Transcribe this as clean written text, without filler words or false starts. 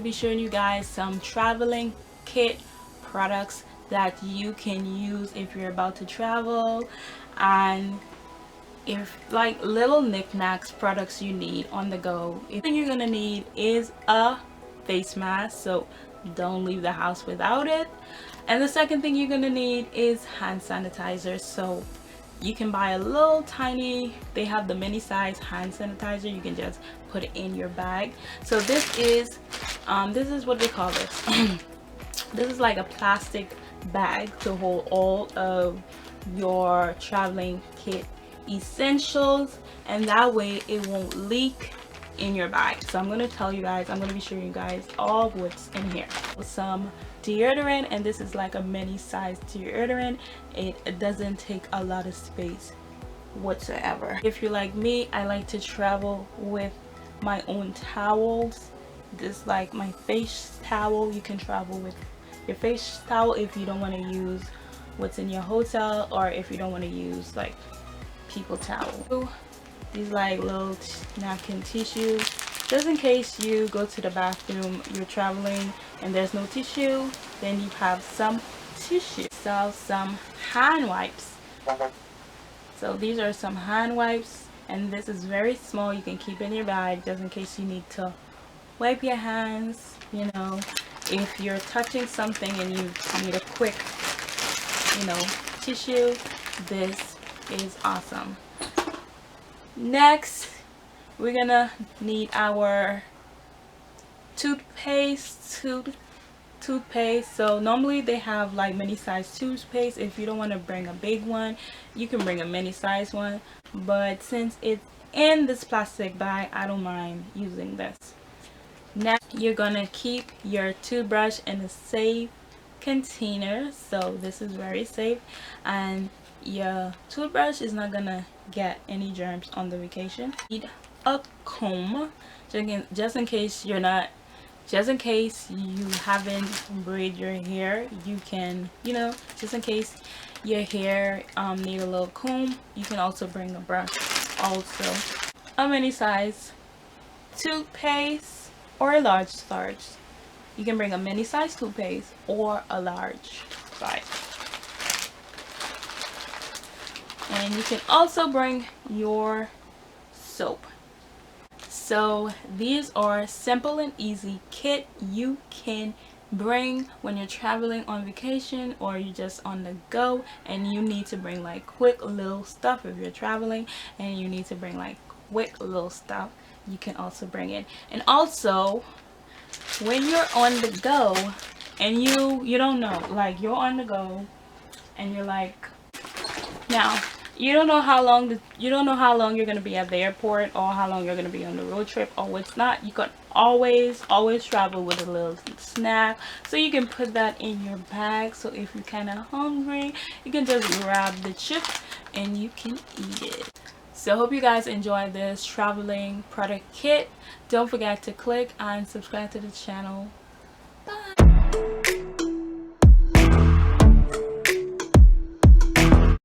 be showing you guys some traveling kit products that you can use if you're about to travel, and if like little knickknacks products you need on the go. The thing you're gonna need is a face mask, so don't leave the house without it. And the second thing you're gonna need is hand sanitizer. So you can buy a little tiny, they have the mini size hand sanitizer, you can just put it in your bag. So this is what they call this. This is like a plastic bag to hold all of your traveling kit essentials, and that way it won't leak in your bag. So I'm going to tell you guys, I'm going to be showing you guys all what's in here. Some deodorant, and this is like a mini size deodorant. It doesn't take a lot of space whatsoever. If you're like me, I like to travel with my own towels. This like my face towel. You can travel with your face towel if you don't want to use what's in your hotel, or if you don't want to use like people towel. These like little napkin tissues, just in case you go to the bathroom, you're traveling and there's no tissue, then you have some tissue. So some hand wipes. So these are some hand wipes, and this is very small. You can keep in your bag just in case you need to wipe your hands, you know, if you're touching something and you need a quick, you know, tissue. This is awesome. Next, we're gonna need our toothpaste. So normally they have like mini size toothpaste. If you don't want to bring a big one, you can bring a mini size one, but since it's in this plastic bag, I don't mind using this. Next, you're gonna keep your toothbrush in a safe container, so this is very safe, and your toothbrush is not gonna get any germs on the vacation. Need a comb, just in case you haven't braided your hair. You can, you know, just in case your hair need a little comb, you can also bring a brush. Also a mini size toothpaste or a large size. You can bring a mini size toothpaste or a large size. And you can also bring your soap. So these are simple and easy kit you can bring when you're traveling on vacation, or you're just on the go and you need to bring like quick little stuff. If you're traveling and you need to bring like quick little stuff, you can also bring it. And also when you're on the go and you don't know, like you're on the go and you're like, now you don't know how long you're going to be at the airport, or how long you're going to be on the road trip, or what's not. You can always travel with a little snack, so you can put that in your bag. So if you're kind of hungry, you can just grab the chip and you can eat it. So I hope you guys enjoyed this traveling product kit. Don't forget to click and subscribe to the channel